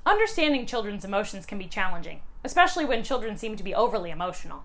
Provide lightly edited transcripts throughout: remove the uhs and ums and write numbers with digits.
Understanding children's emotions can be challenging, especially when children seem to be overly emotional.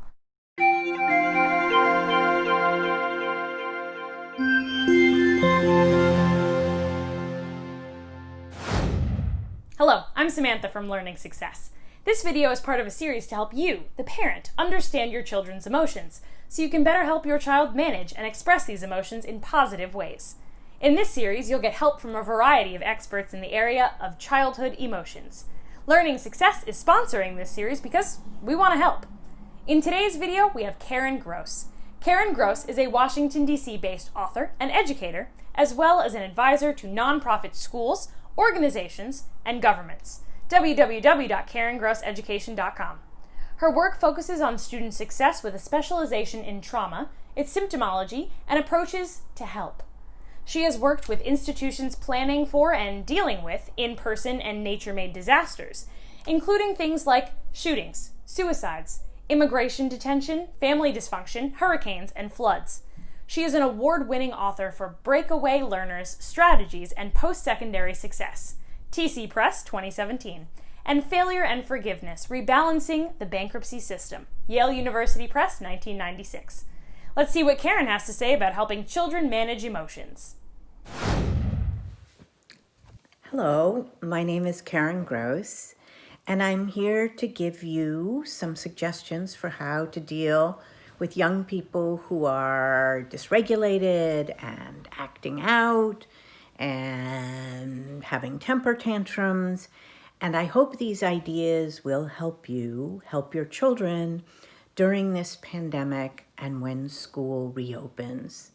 Hello, I'm Samantha from Learning Success. This video is part of a series to help you, the parent, understand your children's emotions, so you can better help your child manage and express these emotions in positive ways. In this series, you'll get help from a variety of experts in the area of childhood emotions. Learning Success is sponsoring this series because we want to help. In today's video, we have Karen Gross. Karen Gross is a Washington, D.C.-based author and educator, as well as an advisor to nonprofit schools, organizations, and governments. www.karengrosseducation.com. Her work focuses on student success with a specialization in trauma, its symptomology, and approaches to help. She has worked with institutions planning for and dealing with in-person and nature-made disasters, including things like shootings, suicides, immigration detention, family dysfunction, hurricanes, and floods. She is an award-winning author for Breakaway Learners, Strategies, and Post-Secondary Success, TC Press 2017, and Failure and Forgiveness, Rebalancing the Bankruptcy System, Yale University Press 1996. Let's see what Karen has to say about helping children manage emotions. Hello, my name is Karen Gross, and I'm here to give you some suggestions for how to deal with young people who are dysregulated and acting out and having temper tantrums. And I hope these ideas will help you help your children during this pandemic and when school reopens.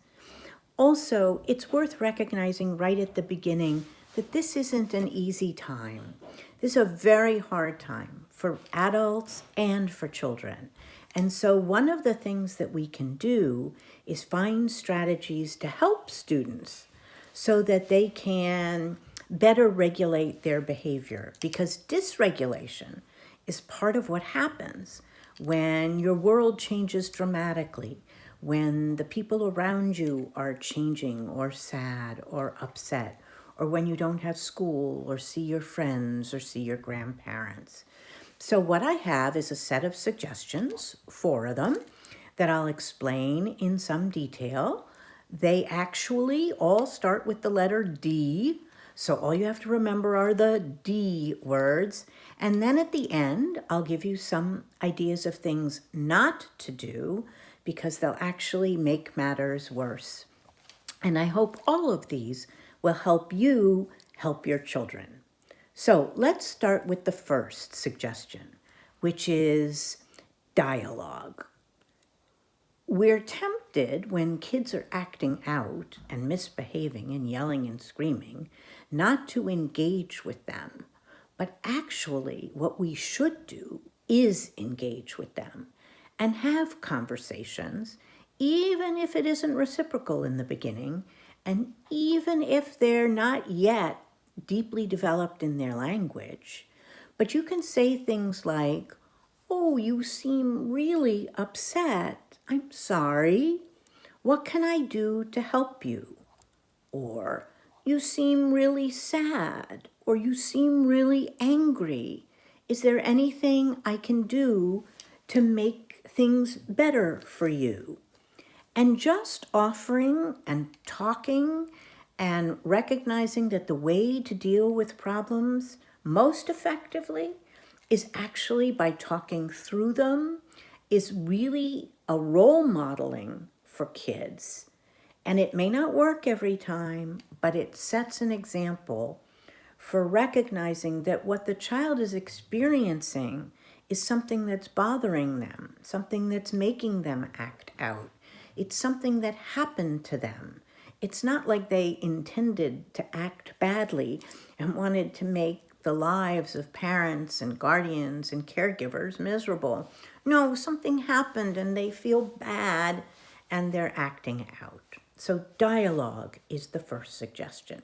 Also, it's worth recognizing right at the beginning that this isn't an easy time. This is a very hard time for adults and for children. And so one of the things that we can do is find strategies to help students so that they can better regulate their behavior, because dysregulation is part of what happens when your world changes dramatically, when the people around you are changing or sad or upset, or when you don't have school or see your friends or see your grandparents. So what I have is a set of suggestions, 4 of them, that I'll explain in some detail. They actually all start with the letter D, so all you have to remember are the D words. And then at the end, I'll give you some ideas of things not to do because they'll actually make matters worse. And I hope all of these will help you help your children. So let's start with the first suggestion, which is dialogue. We're tempted when kids are acting out and misbehaving and yelling and screaming not to engage with them. But actually, what we should do is engage with them and have conversations, even if it isn't reciprocal in the beginning, and even if they're not yet deeply developed in their language. But you can say things like, "Oh, you seem really upset. I'm sorry. What can I do to help you?" Or, "You seem really sad," or "You seem really angry. Is there anything I can do to make things better for you?" And just offering and talking and recognizing that the way to deal with problems most effectively is actually by talking through them is really a role modeling for kids. And it may not work every time, but it sets an example for recognizing that what the child is experiencing is something that's bothering them, something that's making them act out. It's something that happened to them. It's not like they intended to act badly and wanted to make the lives of parents and guardians and caregivers miserable. No, something happened and they feel bad and they're acting out. So dialogue is the first suggestion.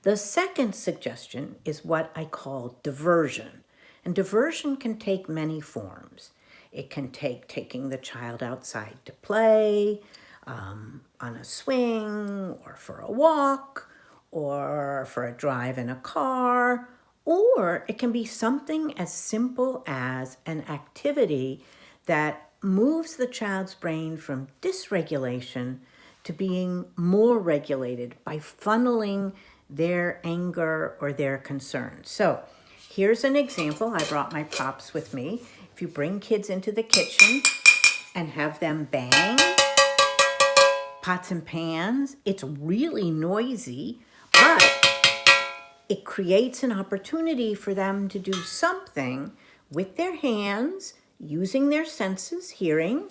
The second suggestion is what I call diversion. And diversion can take many forms. It can take taking the child outside to play, on a swing, or for a walk, or for a drive in a car, or Or it can be something as simple as an activity that moves the child's brain from dysregulation to being more regulated by funneling their anger or their concerns. So here's an example. I brought my props with me. If you bring kids into the kitchen and have them bang pots and pans, it's really noisy, but it creates an opportunity for them to do something with their hands, using their senses, hearing,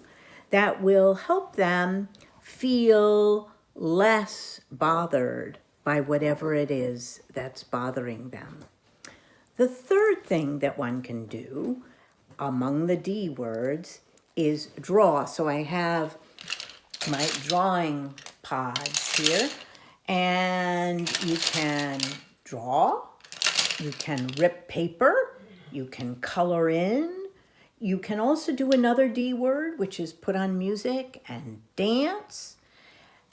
that will help them feel less bothered by whatever it is that's bothering them. The third thing that one can do among the D words is draw. So I have my drawing pods here, and you can draw, you can rip paper, you can color in, you can also do another D word, which is put on music and dance.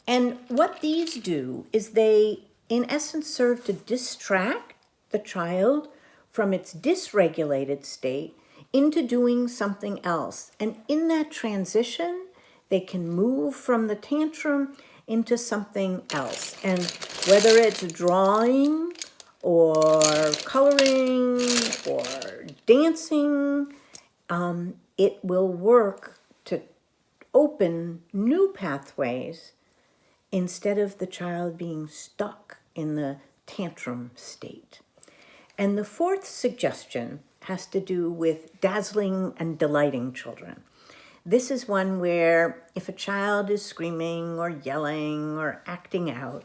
And what these do is they, in essence, serve to distract the child from its dysregulated state into doing something else. And in that transition, they can move from the tantrum into something else. And whether it's drawing or coloring or dancing, it will work to open new pathways instead of the child being stuck in the tantrum state. And the fourth suggestion has to do with dazzling and delighting children. This is one where if a child is screaming or yelling or acting out,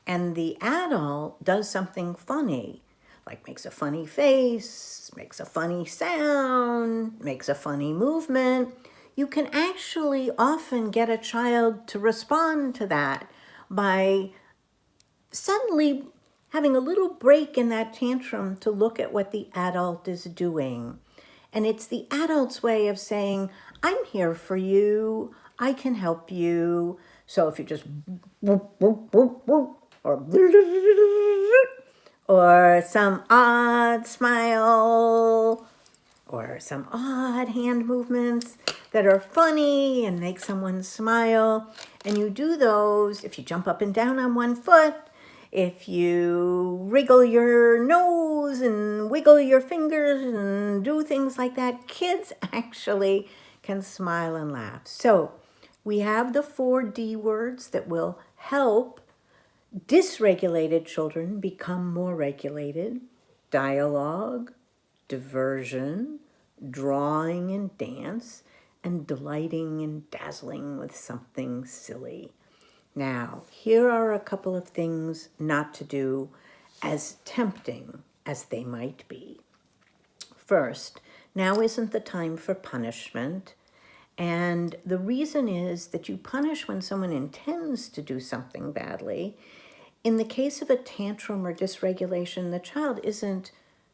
and the adult does something funny, like makes a funny face, makes a funny sound, makes a funny movement, you can actually often get a child to respond to that by suddenly having a little break in that tantrum to look at what the adult is doing. And it's the adult's way of saying, I'm here for you, I can help you. So if you just whoop, whoop, whoop, whoop, or some odd smile, or some odd hand movements that are funny and make someone smile, and you do those, if you jump up and down on one foot, if you wriggle your nose and wiggle your fingers and do things like that, kids actually can smile and laugh. So we have the 4 D words that will help dysregulated children become more regulated: dialogue, diversion, drawing and dance, and delighting and dazzling with something silly. Now, here are a couple of things not to do, as tempting as they might be. First, now isn't the time for punishment. And the reason is that you punish when someone intends to do something badly. In the case of a tantrum or dysregulation, the child isn't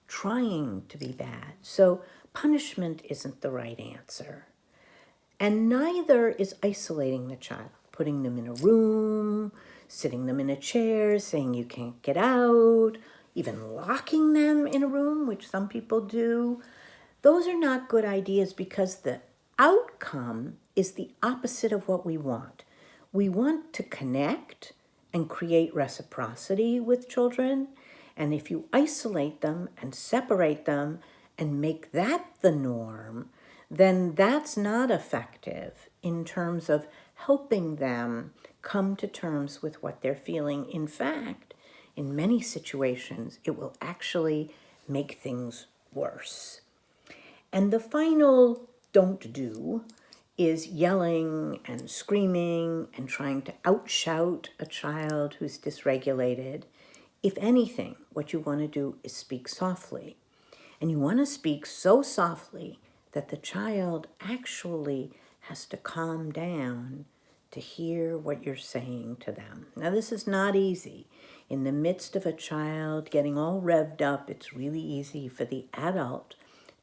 trying to be bad. So punishment isn't the right answer. And neither is isolating the child, putting them in a room, sitting them in a chair, saying you can't get out, even locking them in a room, which some people do. Those are not good ideas because the outcome is the opposite of what we want. We want to connect and create reciprocity with children. And if you isolate them and separate them and make that the norm, then that's not effective in terms of helping them come to terms with what they're feeling. In fact, in many situations, it will actually make things worse. And the final don't do is yelling and screaming and trying to outshout a child who's dysregulated. If anything, what you want to do is speak softly. And you want to speak so softly that the child actually has to calm down to hear what you're saying to them. Now, this is not easy. In the midst of a child getting all revved up, it's really easy for the adult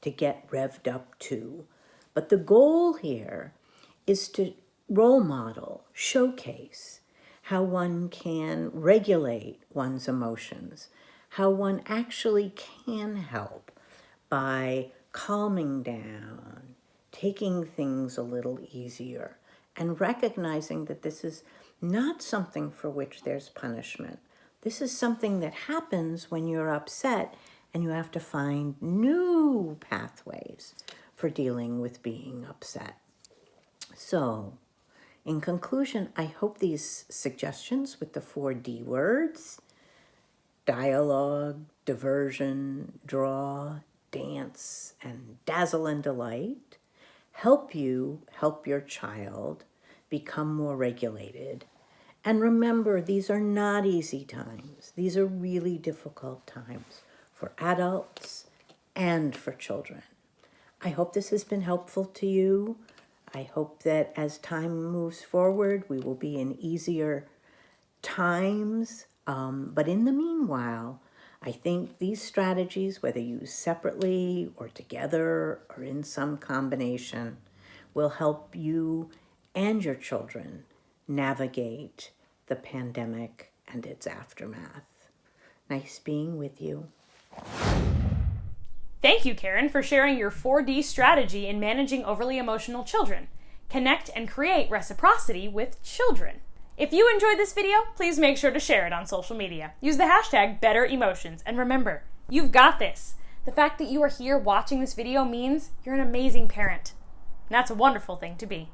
to get revved up too. But the goal here is to role model, showcase how one can regulate one's emotions, how one actually can help by calming down, taking things a little easier, and recognizing that this is not something for which there's punishment. This is something that happens when you're upset and you have to find new pathways for dealing with being upset. So, in conclusion, I hope these suggestions with the 4 D words, dialogue, diversion, draw, dance, and dazzle and delight, help you help your child become more regulated. And remember, these are not easy times. These are really difficult times for adults and for children. I hope this has been helpful to you. I hope that as time moves forward, we will be in easier times. But in the meanwhile, I think these strategies, whether used separately or together or in some combination, will help you and your children navigate the pandemic and its aftermath. Nice being with you. Thank you, Karen, for sharing your 4D strategy in managing overly emotional children. Connect and create reciprocity with children. If you enjoyed this video, please make sure to share it on social media. Use the hashtag #BetterEmotions, and remember, you've got this. The fact that you are here watching this video means you're an amazing parent. And that's a wonderful thing to be.